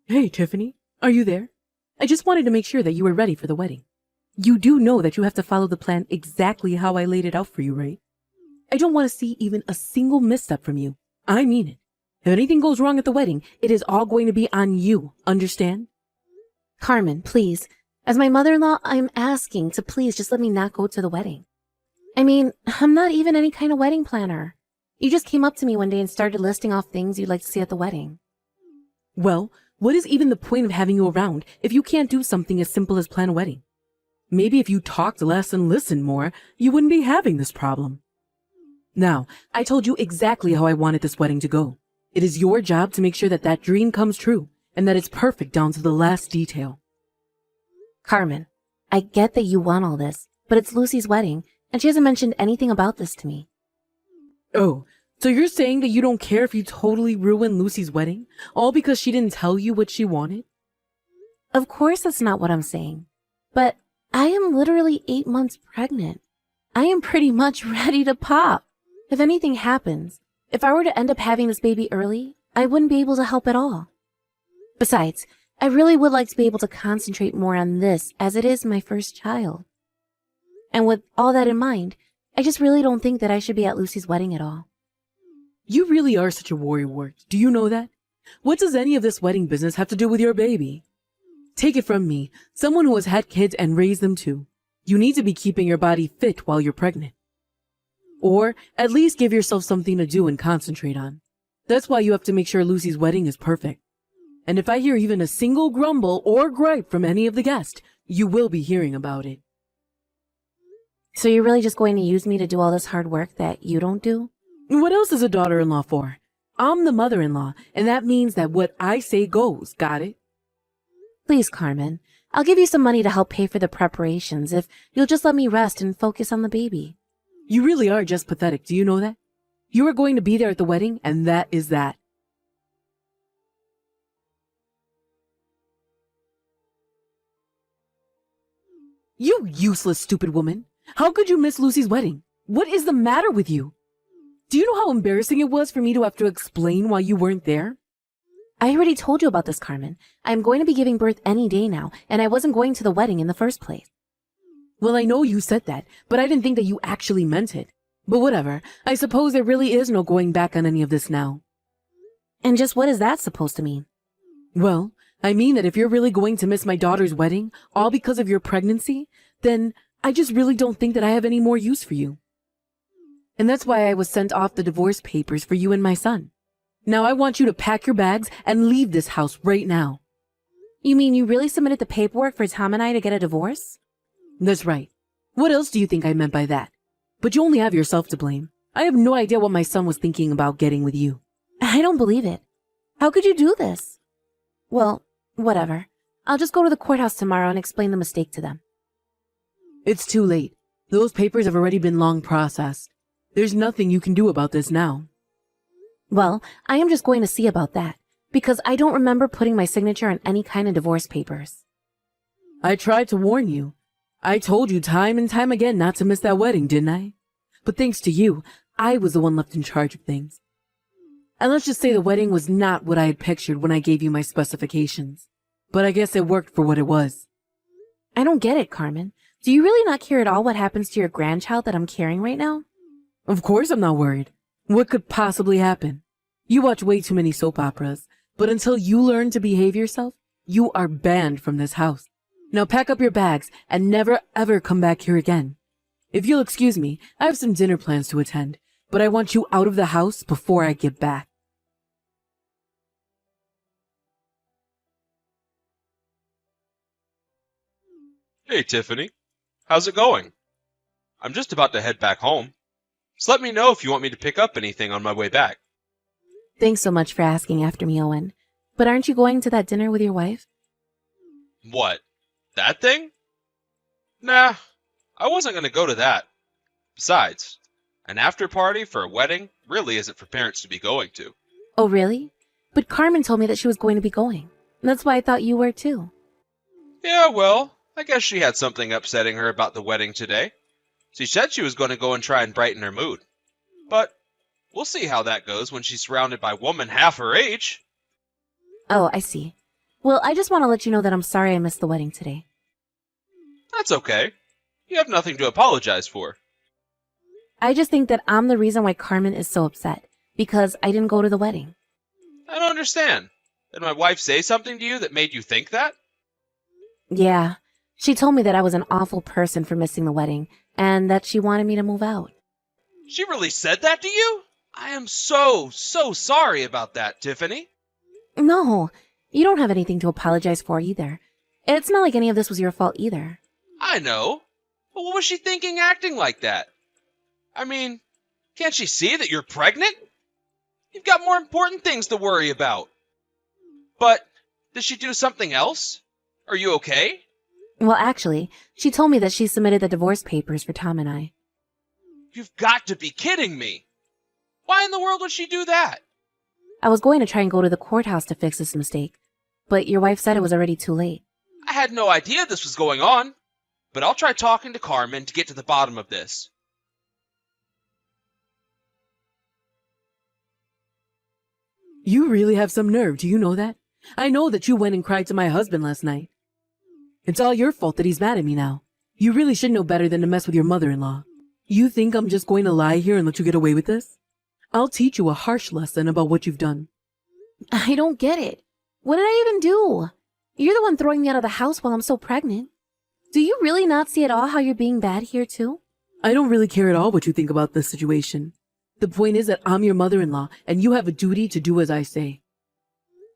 Hey, Tiffany, are you there? I just wanted to make sure that you were ready for the wedding. You do know that you have to follow the plan exactly how I laid it out for you, right? I don't want to see even a single misstep from you. I mean it. If anything goes wrong at the wedding, it is all going to be on you, understand? Carmen, please. As my mother-in-law, I'm asking to please just let me not go to the wedding. I mean, I'm not even any kind of wedding planner. You just came up to me one day and started listing off things you'd like to see at the wedding. Well, what is even the point of having you around if you can't do something as simple as plan a wedding? Maybe if you talked less and listened more, you wouldn't be having this problem. Now, I told you exactly how I wanted this wedding to go. It is your job to make sure that that dream comes true and that it's perfect down to the last detail. Carmen, I get that you want all this, but it's Lucy's wedding, and she hasn't mentioned anything about this to me. Oh, so you're saying that you don't care if you totally ruin Lucy's wedding, all because she didn't tell you what she wanted? Of course that's not what I'm saying. But I am literally 8 months pregnant. I am pretty much ready to pop. If anything happens, if I were to end up having this baby early, I wouldn't be able to help at all. Besides, I really would like to be able to concentrate more on this as it is my first child. And with all that in mind, I just really don't think that I should be at Lucy's wedding at all. You really are such a worrywart. Do you know that? What does any of this wedding business have to do with your baby? Take it from me, someone who has had kids and raised them too. You need to be keeping your body fit while you're pregnant. Or at least give yourself something to do and concentrate on. That's why you have to make sure Lucy's wedding is perfect. And if I hear even a single grumble or gripe from any of the guests, you will be hearing about it. So you're really just going to use me to do all this hard work that you don't do? What else is a daughter-in-law for? I'm the mother-in-law, and that means that what I say goes, got it? Please, Carmen, I'll give you some money to help pay for the preparations if you'll just let me rest and focus on the baby. You really are just pathetic, do you know that? You are going to be there at the wedding, and that is that. You useless, stupid woman. How could you miss Lucy's wedding? What is the matter with you? Do you know how embarrassing it was for me to have to explain why you weren't there? I already told you about this, Carmen. I'm going to be giving birth any day now, and I wasn't going to the wedding in the first place. Well, I know you said that, but I didn't think that you actually meant it. But whatever, I suppose there really is no going back on any of this now. And just what is that supposed to mean? Well, I mean that if you're really going to miss my daughter's wedding, all because of your pregnancy, then I just really don't think that I have any more use for you. And that's why I was sent off the divorce papers for you and my son. Now I want you to pack your bags and leave this house right now. You mean you really submitted the paperwork for Tom and I to get a divorce? That's right. What else do you think I meant by that? But you only have yourself to blame. I have no idea what my son was thinking about getting with you. I don't believe it. How could you do this? Well, whatever. I'll just go to the courthouse tomorrow and explain the mistake to them. It's too late. Those papers have already been long processed. There's nothing you can do about this now. Well, I am just going to see about that, because I don't remember putting my signature on any kind of divorce papers. I tried to warn you. I told you time and time again not to miss that wedding, didn't I? But thanks to you, I was the one left in charge of things. And let's just say the wedding was not what I had pictured when I gave you my specifications. But I guess it worked for what it was. I don't get it, Carmen. Do you really not care at all what happens to your grandchild that I'm carrying right now? Of course I'm not worried. What could possibly happen? You watch way too many soap operas, but until you learn to behave yourself, you are banned from this house. Now pack up your bags and never ever come back here again. If you'll excuse me, I have some dinner plans to attend, but I want you out of the house before I get back. Hey, Tiffany. How's it going? I'm just about to head back home. Just let me know if you want me to pick up anything on my way back. Thanks so much for asking after me, Owen. But aren't you going to that dinner with your wife? What? That thing? Nah, I wasn't going to go to that. Besides, an after party for a wedding really isn't for parents to be going to. Oh, really? But Carmen told me that she was going to be going. That's why I thought you were too. Yeah, well, I guess she had something upsetting her about the wedding today. She said she was going to go and try and brighten her mood. But we'll see how that goes when she's surrounded by women half her age. Oh, I see. Well, I just want to let you know that I'm sorry I missed the wedding today. That's okay. You have nothing to apologize for. I just think that I'm the reason why Carmen is so upset, because I didn't go to the wedding. I don't understand. Did my wife say something to you that made you think that? Yeah, she told me that I was an awful person for missing the wedding, and that she wanted me to move out. She really said that to you? I am so sorry about that, Tiffany. No, you don't have anything to apologize for either. It's not like any of this was your fault either. I know. But what was she thinking acting like that? I mean, can't she see that you're pregnant? You've got more important things to worry about. But, did she do something else? Are you okay? Well, actually, she told me that she submitted the divorce papers for Tom and I. You've got to be kidding me. Why in the world would she do that? I was going to try and go to the courthouse to fix this mistake, but your wife said it was already too late. I had no idea this was going on. But I'll try talking to Carmen to get to the bottom of this. You really have some nerve, do you know that? I know that you went and cried to my husband last night. It's all your fault that he's mad at me now. You really should know better than to mess with your mother-in-law. You think I'm just going to lie here and let you get away with this? I'll teach you a harsh lesson about what you've done. I don't get it. What did I even do? You're the one throwing me out of the house while I'm so pregnant. Do you really not see at all how you're being bad here too? I don't really care at all what you think about this situation. The point is that I'm your mother-in-law, and you have a duty to do as I say.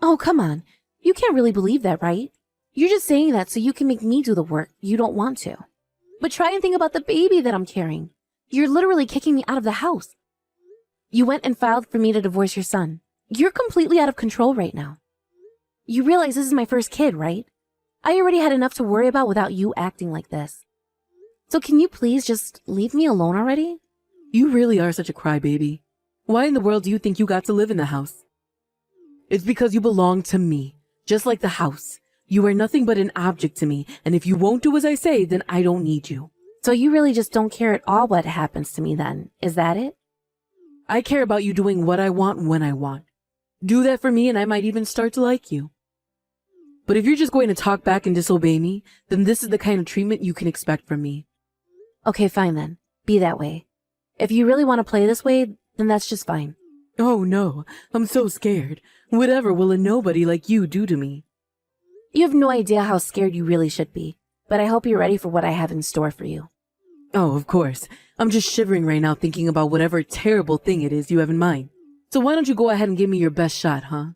Oh, come on. You can't really believe that, right? You're just saying that so you can make me do the work you don't want to. But try and think about the baby that I'm carrying. You're literally kicking me out of the house. You went and filed for me to divorce your son. You're completely out of control right now. You realize this is my first kid, right? I already had enough to worry about without you acting like this. So can you please just leave me alone already? You really are such a crybaby. Why in the world do you think you got to live in the house? It's because you belong to me, just like the house. You are nothing but an object to me, and if you won't do as I say, then I don't need you. So you really just don't care at all what happens to me then, is that it? I care about you doing what I want when I want. Do that for me and I might even start to like you. But if you're just going to talk back and disobey me, then this is the kind of treatment you can expect from me. Okay, fine then. Be that way. If you really want to play this way, then that's just fine. Oh no, I'm so scared. Whatever will a nobody like you do to me? You have no idea how scared you really should be, but I hope you're ready for what I have in store for you. Oh, of course. I'm just shivering right now thinking about whatever terrible thing it is you have in mind. So why don't you go ahead and give me your best shot, huh?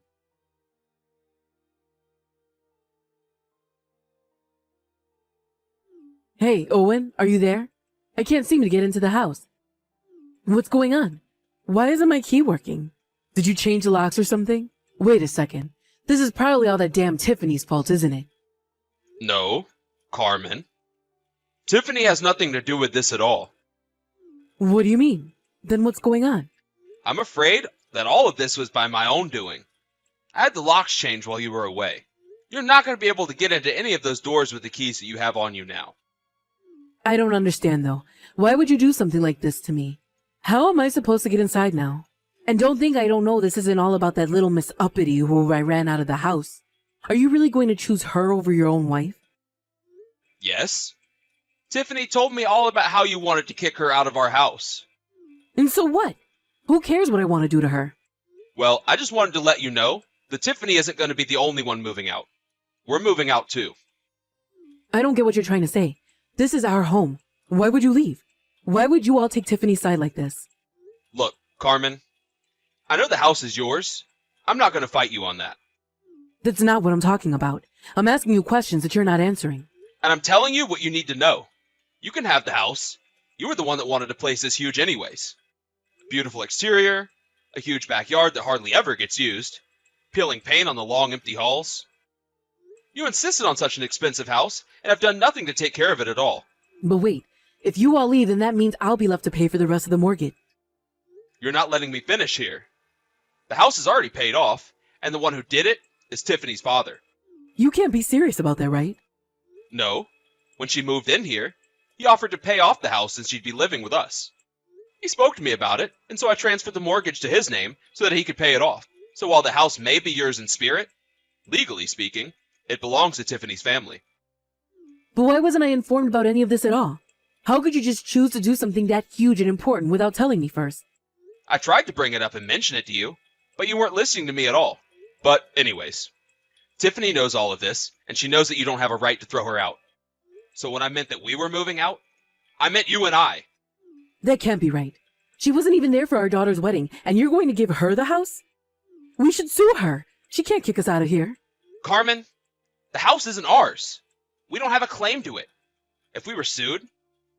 Hey, Owen, are you there? I can't seem to get into the house. What's going on? Why isn't my key working? Did you change the locks or something? Wait a second. This is probably all that damn Tiffany's fault, isn't it? No, Carmen. Tiffany has nothing to do with this at all. What do you mean? Then what's going on? I'm afraid that all of this was by my own doing. I had the locks changed while you were away. You're not going to be able to get into any of those doors with the keys that you have on you now. I don't understand, though. Why would you do something like this to me? How am I supposed to get inside now? And don't think I don't know this isn't all about that little Miss Uppity who I ran out of the house. Are you really going to choose her over your own wife? Yes. Tiffany told me all about how you wanted to kick her out of our house. And so what? Who cares what I want to do to her? Well, I just wanted to let you know that Tiffany isn't going to be the only one moving out. We're moving out too. I don't get what you're trying to say. This is our home. Why would you leave? Why would you all take Tiffany's side like this? Look, Carmen, I know the house is yours. I'm not going to fight you on that. That's not what I'm talking about. I'm asking you questions that you're not answering. And I'm telling you what you need to know. You can have the house. You were the one that wanted a place this huge anyways. A beautiful exterior, a huge backyard that hardly ever gets used, peeling paint on the long empty halls. You insisted on such an expensive house, and have done nothing to take care of it at all. But wait, if you all leave, then that means I'll be left to pay for the rest of the mortgage. You're not letting me finish here. The house is already paid off, and the one who did it is Tiffany's father. You can't be serious about that, right? No. When she moved in here, he offered to pay off the house since she'd be living with us. He spoke to me about it, and so I transferred the mortgage to his name so that he could pay it off. So while the house may be yours in spirit, legally speaking, It belongs to Tiffany's family. But why wasn't I informed about any of this at all? How could you just choose to do something that huge and important without telling me first? I tried to bring it up and mention it to you, but you weren't listening to me at all. But anyways, Tiffany knows all of this, and she knows that you don't have a right to throw her out. So when I meant that we were moving out, I meant you and I. That can't be right. She wasn't even there for our daughter's wedding, and you're going to give her the house? We should sue her. She can't kick us out of here. Carmen, the house isn't ours. We don't have a claim to it. If we were sued,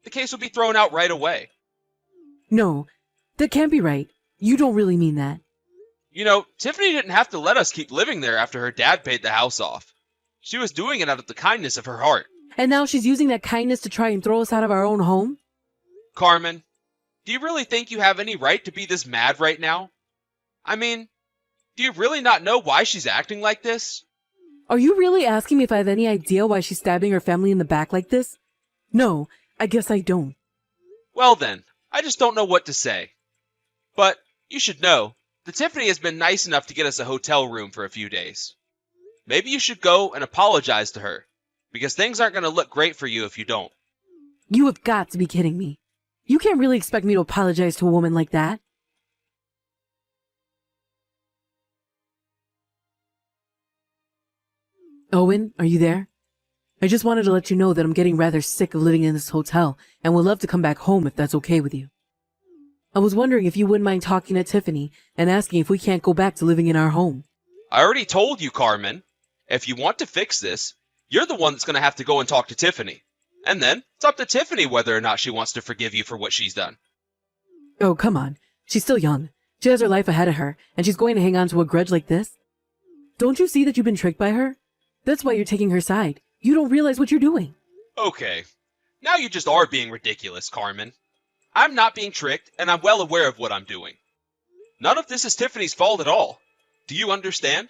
the case would be thrown out right away. No, that can't be right. You don't really mean that. You know, Tiffany didn't have to let us keep living there after her dad paid the house off. She was doing it out of the kindness of her heart. And now she's using that kindness to try and throw us out of our own home? Carmen, do you really think you have any right to be this mad right now? I mean, do you really not know why she's acting like this? Are you really asking me if I have any idea why she's stabbing her family in the back like this? No, I guess I don't. Well then, I just don't know what to say. But you should know that Tiffany has been nice enough to get us a hotel room for a few days. Maybe you should go and apologize to her, because things aren't going to look great for you if you don't. You have got to be kidding me. You can't really expect me to apologize to a woman like that. Owen, are you there? I just wanted to let you know that I'm getting rather sick of living in this hotel and would love to come back home if that's okay with you. I was wondering if you wouldn't mind talking to Tiffany and asking if we can't go back to living in our home. I already told you, Carmen. If you want to fix this, you're the one that's going to have to go and talk to Tiffany. And then it's up to Tiffany whether or not she wants to forgive you for what she's done. Oh, come on. She's still young. She has her life ahead of her, and she's going to hang on to a grudge like this? Don't you see that you've been tricked by her? That's why you're taking her side. You don't realize what you're doing. Okay. Now you just are being ridiculous, Carmen. I'm not being tricked, and I'm well aware of what I'm doing. None of this is Tiffany's fault at all. Do you understand?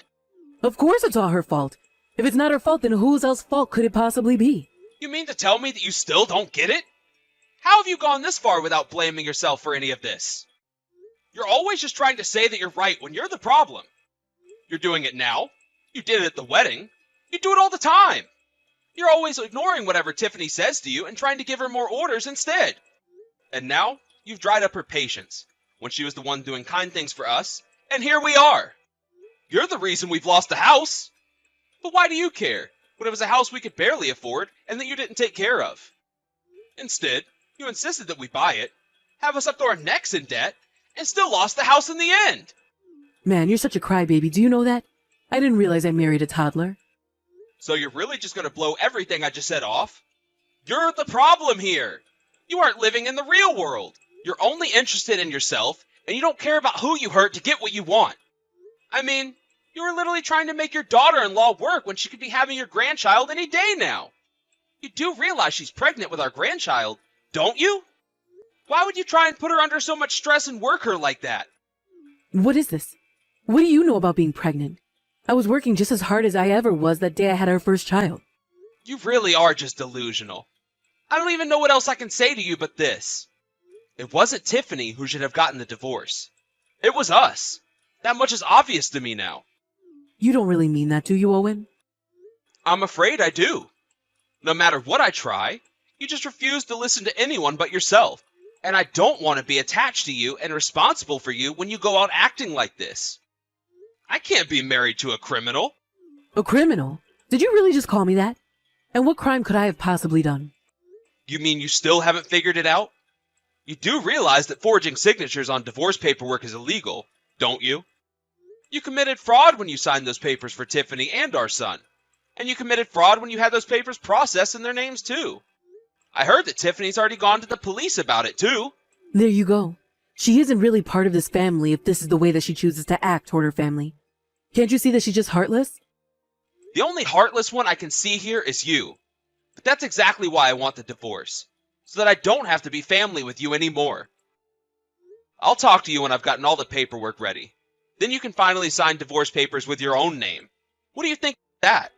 Of course it's all her fault. If it's not her fault, then whose else's fault could it possibly be? You mean to tell me that you still don't get it? How have you gone this far without blaming yourself for any of this? You're always just trying to say that you're right when you're the problem. You're doing it now. You did it at the wedding. You do it all the time. You're always ignoring whatever Tiffany says to you and trying to give her more orders instead. And now, you've dried up her patience when she was the one doing kind things for us, and here we are. You're the reason we've lost the house. But why do you care when it was a house we could barely afford and that you didn't take care of? Instead, you insisted that we buy it, have us up to our necks in debt, and still lost the house in the end. Man, you're such a crybaby. Do you know that? I didn't realize I married a toddler. So you're really just going to blow everything I just said off? You're the problem here. You aren't living in the real world. You're only interested in yourself, and you don't care about who you hurt to get what you want. I mean, you were literally trying to make your daughter-in-law work when she could be having your grandchild any day now. You do realize she's pregnant with our grandchild, don't you? Why would you try and put her under so much stress and work her like that? What is this? What do you know about being pregnant? I was working just as hard as I ever was that day I had our first child. You really are just delusional. I don't even know what else I can say to you but this. It wasn't Tiffany who should have gotten the divorce. It was us. That much is obvious to me now. You don't really mean that, do you, Owen? I'm afraid I do. No matter what I try, you just refuse to listen to anyone but yourself. And I don't want to be attached to you and responsible for you when you go out acting like this. I can't be married to a criminal. A criminal? Did you really just call me that? And what crime could I have possibly done? You mean you still haven't figured it out? You do realize that forging signatures on divorce paperwork is illegal, don't you? You committed fraud when you signed those papers for Tiffany and our son. And you committed fraud when you had those papers processed in their names too. I heard that Tiffany's already gone to the police about it too. There you go. She isn't really part of this family if this is the way that she chooses to act toward her family. Can't you see that she's just heartless? The only heartless one I can see here is you. But that's exactly why I want the divorce. So that I don't have to be family with you anymore. I'll talk to you when I've gotten all the paperwork ready. Then you can finally sign divorce papers with your own name. What do you think of that?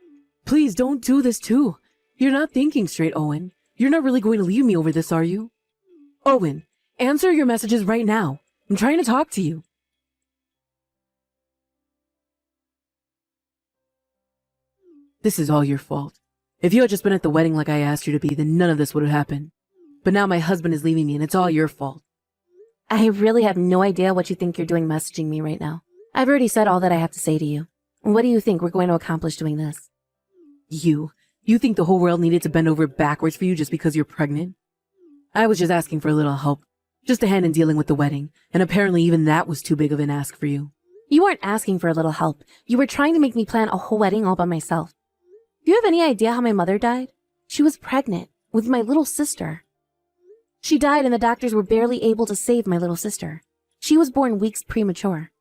Please don't do this too. You're not thinking straight, Owen. You're not really going to leave me over this, are you? Owen, answer your messages right now. I'm trying to talk to you. This is all your fault. If you had just been at the wedding like I asked you to be, then none of this would have happened. But now my husband is leaving me and it's all your fault. I really have no idea what you think you're doing messaging me right now. I've already said all that I have to say to you. What do you think we're going to accomplish doing this? You think the whole world needed to bend over backwards for you just because you're pregnant? I was just asking for a little help. Just a hand in dealing with the wedding, and apparently even that was too big of an ask for you. You weren't asking for a little help. You were trying to make me plan a whole wedding all by myself. Do you have any idea how my mother died? She was pregnant with my little sister. She died and the doctors were barely able to save my little sister. She was born weeks premature.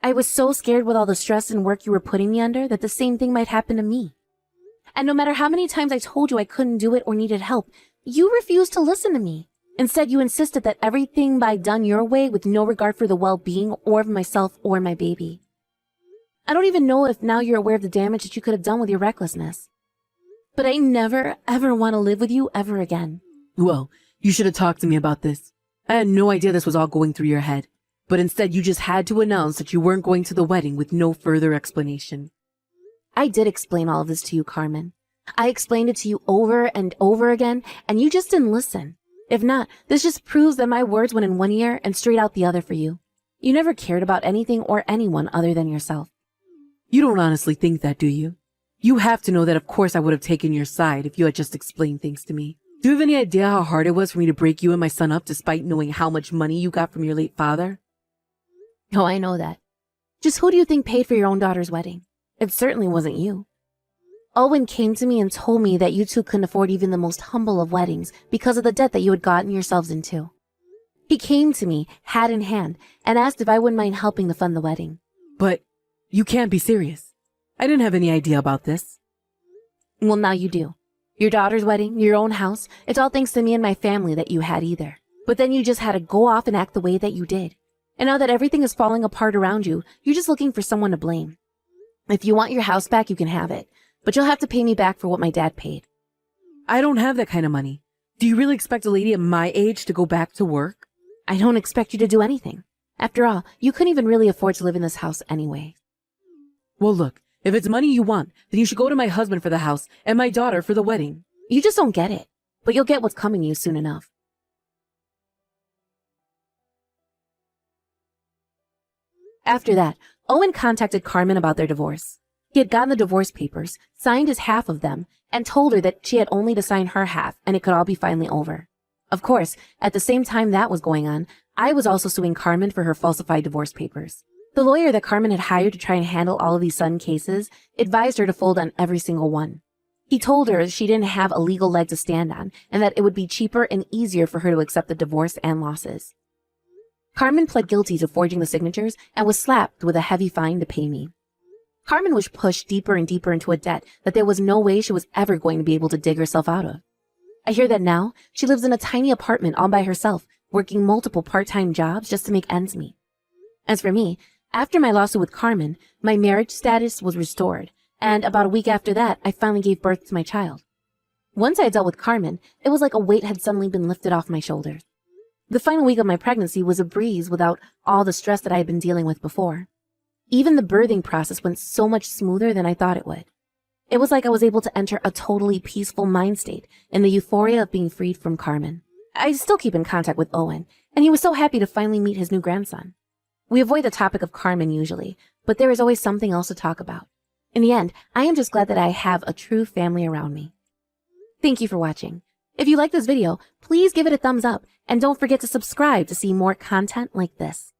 I was so scared with all the stress and work you were putting me under that the same thing might happen to me. And no matter how many times I told you I couldn't do it or needed help, you refused to listen to me. Instead, you insisted that everything be done your way with no regard for the well-being or of myself or my baby. I don't even know if now you're aware of the damage that you could have done with your recklessness. But I never, ever want to live with you ever again. Well, you should have talked to me about this. I had no idea this was all going through your head. But instead, you just had to announce that you weren't going to the wedding with no further explanation. I did explain all of this to you, Carmen. I explained it to you over and over again, and you just didn't listen. If not, this just proves that my words went in one ear and straight out the other for you. You never cared about anything or anyone other than yourself. You don't honestly think that, do you? You have to know that of course I would have taken your side if you had just explained things to me. Do you have any idea how hard it was for me to break you and my son up despite knowing how much money you got from your late father? Oh, I know that. Just who do you think paid for your own daughter's wedding? It certainly wasn't you. Owen came to me and told me that you two couldn't afford even the most humble of weddings because of the debt that you had gotten yourselves into. He came to me, hat in hand, and asked if I wouldn't mind helping to fund the wedding. But you can't be serious. I didn't have any idea about this. Well, now you do. Your daughter's wedding, your own house, it's all thanks to me and my family that you had either. But then you just had to go off and act the way that you did. And now that everything is falling apart around you, you're just looking for someone to blame. If you want your house back, you can have it. But you'll have to pay me back for what my dad paid. I don't have that kind of money. Do you really expect a lady at my age to go back to work? I don't expect you to do anything. After all, you couldn't even really afford to live in this house anyway. Well, look, if it's money you want, then you should go to my husband for the house and my daughter for the wedding. You just don't get it. But you'll get what's coming to you soon enough. After that, Owen contacted Carmen about their divorce. He had gotten the divorce papers, signed his half of them, and told her that she had only to sign her half and it could all be finally over. Of course, at the same time that was going on, I was also suing Carmen for her falsified divorce papers. The lawyer that Carmen had hired to try and handle all of these sudden cases advised her to fold on every single one. He told her she didn't have a legal leg to stand on and that it would be cheaper and easier for her to accept the divorce and losses. Carmen pled guilty to forging the signatures and was slapped with a heavy fine to pay me. Carmen was pushed deeper and deeper into a debt that there was no way she was ever going to be able to dig herself out of. I hear that now she lives in a tiny apartment all by herself, working multiple part-time jobs just to make ends meet. As for me, after my lawsuit with Carmen, my marriage status was restored, and about a week after that, I finally gave birth to my child. Once I had dealt with Carmen, it was like a weight had suddenly been lifted off my shoulders. The final week of my pregnancy was a breeze without all the stress that I had been dealing with before. Even the birthing process went so much smoother than I thought it would. It was like I was able to enter a totally peaceful mind state in the euphoria of being freed from Carmen. I still keep in contact with Owen, and he was so happy to finally meet his new grandson. We avoid the topic of Carmen usually, but there is always something else to talk about. In the end, I am just glad that I have a true family around me. Thank you for watching. If you like this video, please give it a thumbs up, and don't forget to subscribe to see more content like this.